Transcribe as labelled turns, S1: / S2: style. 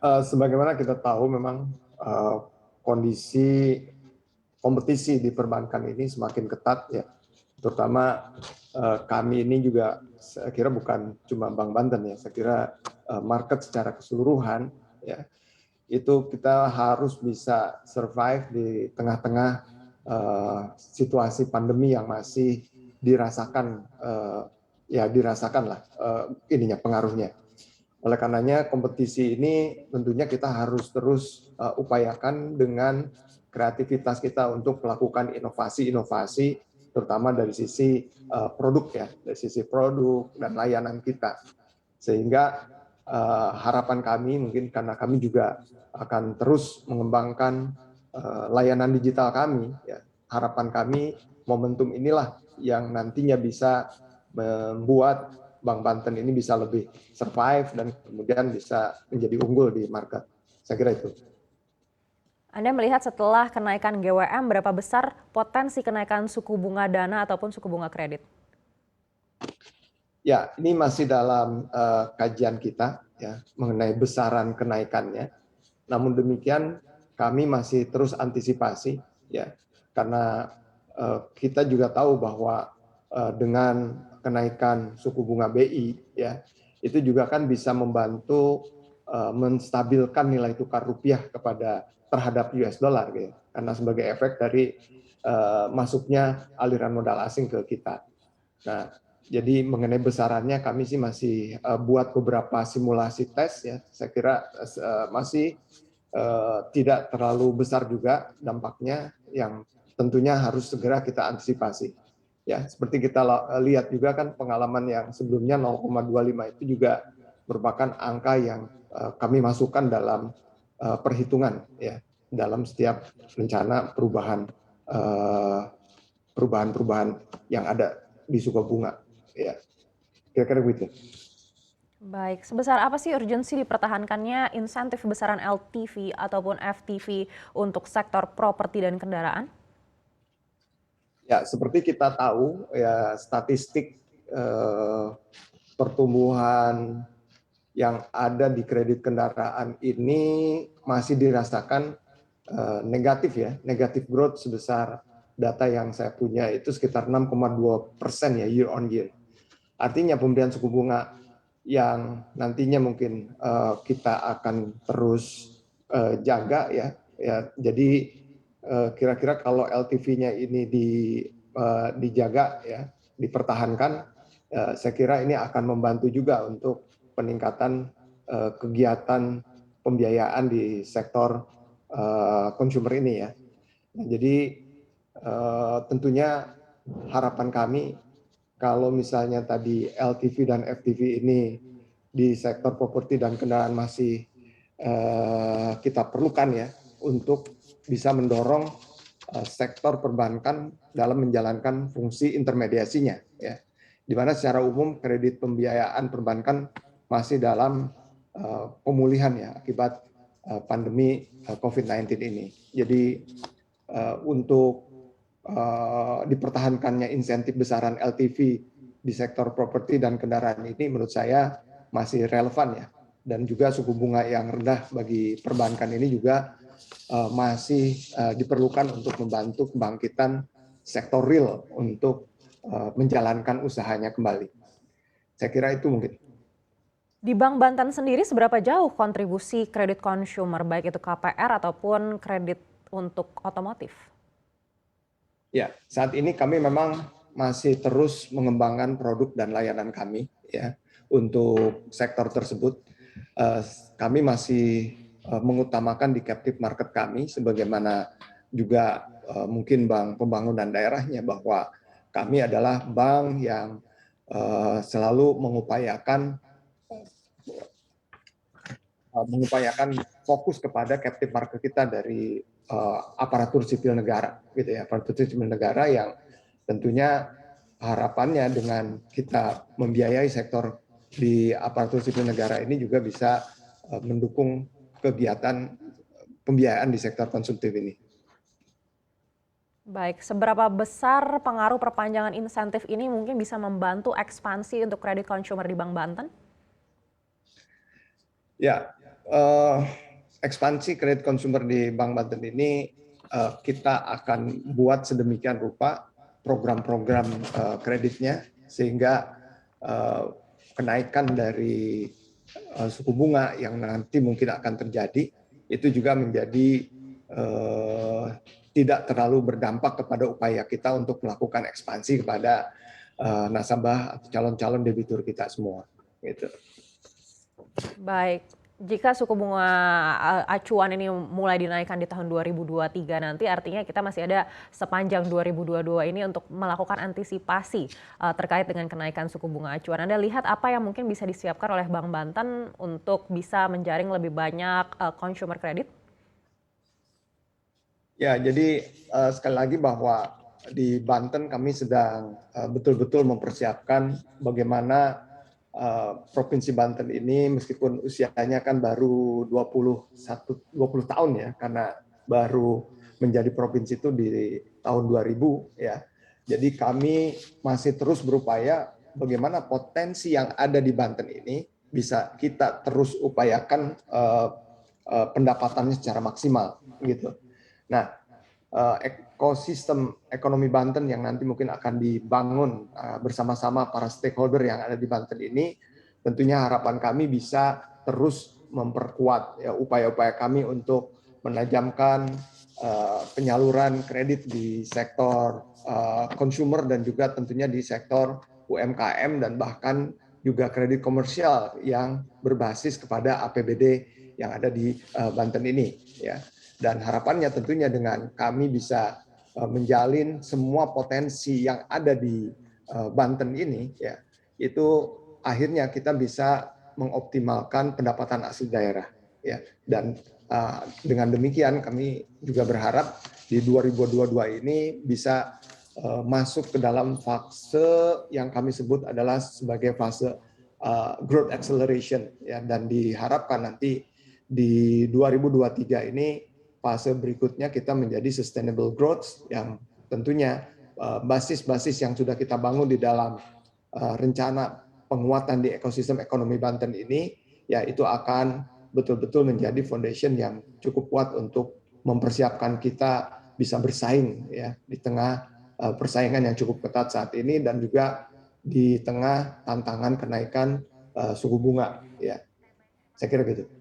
S1: Sebagaimana kita tahu memang kondisi kompetisi di perbankan ini semakin ketat ya, terutama kami ini juga saya kira bukan cuma Bank Banten ya, saya kira market secara keseluruhan ya, itu kita harus bisa survive di tengah-tengah situasi pandemi yang masih dirasakan dirasakan lah ininya pengaruhnya. Oleh karenanya kompetisi ini tentunya kita harus terus upayakan dengan kreativitas kita untuk melakukan inovasi-inovasi, terutama dari sisi produk ya, dari sisi produk dan layanan kita. Sehingga harapan kami mungkin karena kami juga akan terus mengembangkan layanan digital kami, ya, harapan kami momentum inilah yang nantinya bisa membuat Bank Banten ini bisa lebih survive dan kemudian bisa menjadi unggul di market. Saya kira itu.
S2: Anda melihat setelah kenaikan GWM, berapa besar potensi kenaikan suku bunga dana ataupun suku bunga kredit?
S1: Ya, ini masih dalam kajian kita ya mengenai besaran kenaikannya. Namun demikian kami masih terus antisipasi ya, karena kita juga tahu bahwa dengan kenaikan suku bunga BI ya, itu juga kan bisa membantu menstabilkan nilai tukar rupiah terhadap US dollar gitu, karena sebagai efek dari masuknya aliran modal asing ke kita. Nah, jadi mengenai besarannya kami sih masih buat beberapa simulasi tes ya. Saya kira masih tidak terlalu besar juga dampaknya yang tentunya harus segera kita antisipasi. Ya, seperti kita lihat juga kan pengalaman yang sebelumnya 0,25 itu juga merupakan angka yang kami masukkan dalam perhitungan ya dalam setiap rencana perubahan yang ada di suku bunga ya, kira-kira begitu.
S2: Baik, sebesar apa sih urgensi dipertahankannya insentif besaran LTV ataupun FTV untuk sektor properti dan kendaraan?
S1: Ya, seperti kita tahu ya, statistik pertumbuhan yang ada di kredit kendaraan ini masih dirasakan negatif ya, negatif growth sebesar data yang saya punya itu sekitar 6,2% ya year on year. Artinya pemberian suku bunga yang nantinya mungkin kita akan terus jaga ya. Jadi kira-kira kalau LTV-nya ini dijaga ya, dipertahankan, saya kira ini akan membantu juga untuk peningkatan kegiatan pembiayaan di sektor consumer ini ya. Nah, jadi tentunya harapan kami kalau misalnya tadi LTV dan FTV ini di sektor properti dan kendaraan masih kita perlukan ya untuk bisa mendorong sektor perbankan dalam menjalankan fungsi intermediasinya ya, di mana secara umum kredit pembiayaan perbankan masih dalam pemulihan ya akibat pandemi COVID-19 ini. Jadi untuk dipertahankannya insentif besaran LTV di sektor properti dan kendaraan ini menurut saya masih relevan ya, dan juga suku bunga yang rendah bagi perbankan ini juga masih diperlukan untuk membantu kebangkitan sektor real untuk menjalankan usahanya kembali. Saya kira itu mungkin.
S2: Di Bank Banten sendiri seberapa jauh kontribusi kredit consumer baik itu KPR ataupun kredit untuk otomotif?
S1: Ya, saat ini kami memang masih terus mengembangkan produk dan layanan kami ya untuk sektor tersebut. Kami masih mengutamakan di captive market kami sebagaimana juga mungkin Bank Pembangunan daerahnya, bahwa kami adalah bank yang selalu mengupayakan fokus kepada captive market kita dari aparatur sipil negara gitu ya, aparatur sipil negara yang tentunya harapannya dengan kita membiayai sektor di aparatur sipil negara ini juga bisa mendukung kegiatan pembiayaan di sektor konsumtif ini.
S2: Baik, seberapa besar pengaruh perpanjangan insentif ini mungkin bisa membantu ekspansi untuk kredit consumer di Bank Banten?
S1: Ya, eh, ekspansi kredit konsumer di Bank Banten ini kita akan buat sedemikian rupa program-program kreditnya sehingga eh, kenaikan dari suku bunga yang nanti mungkin akan terjadi itu juga menjadi tidak terlalu berdampak kepada upaya kita untuk melakukan ekspansi kepada nasabah atau calon-calon debitur kita semua. Gitu.
S2: Baik, jika suku bunga acuan ini mulai dinaikkan di tahun 2023 nanti, artinya kita masih ada sepanjang 2022 ini untuk melakukan antisipasi terkait dengan kenaikan suku bunga acuan. Anda lihat apa yang mungkin bisa disiapkan oleh Bank Banten untuk bisa menjaring lebih banyak consumer credit?
S1: Ya, jadi sekali lagi bahwa di Banten kami sedang betul-betul mempersiapkan bagaimana Provinsi Banten ini meskipun usianya kan baru 20 tahun ya, karena baru menjadi provinsi itu di tahun 2000 ya. Jadi kami masih terus berupaya bagaimana potensi yang ada di Banten ini bisa kita terus upayakan pendapatannya secara maksimal gitu. Nah, ekosistem ekonomi Banten yang nanti mungkin akan dibangun bersama-sama para stakeholder yang ada di Banten ini, tentunya harapan kami bisa terus memperkuat ya, upaya-upaya kami untuk menajamkan penyaluran kredit di sektor consumer dan juga tentunya di sektor UMKM dan bahkan juga kredit komersial yang berbasis kepada APBD yang ada di Banten ini ya. Dan harapannya tentunya dengan kami bisa menjalin semua potensi yang ada di Banten ini, ya, itu akhirnya kita bisa mengoptimalkan pendapatan asli daerah, ya. Dan dengan demikian kami juga berharap di 2022 ini bisa masuk ke dalam fase yang kami sebut adalah sebagai fase growth acceleration, ya. Dan diharapkan nanti di 2023 ini fase berikutnya kita menjadi sustainable growth yang tentunya basis-basis yang sudah kita bangun di dalam rencana penguatan di ekosistem ekonomi Banten ini, ya itu akan betul-betul menjadi foundation yang cukup kuat untuk mempersiapkan kita bisa bersaing ya di tengah persaingan yang cukup ketat saat ini dan juga di tengah tantangan kenaikan suku bunga ya. Saya kira gitu.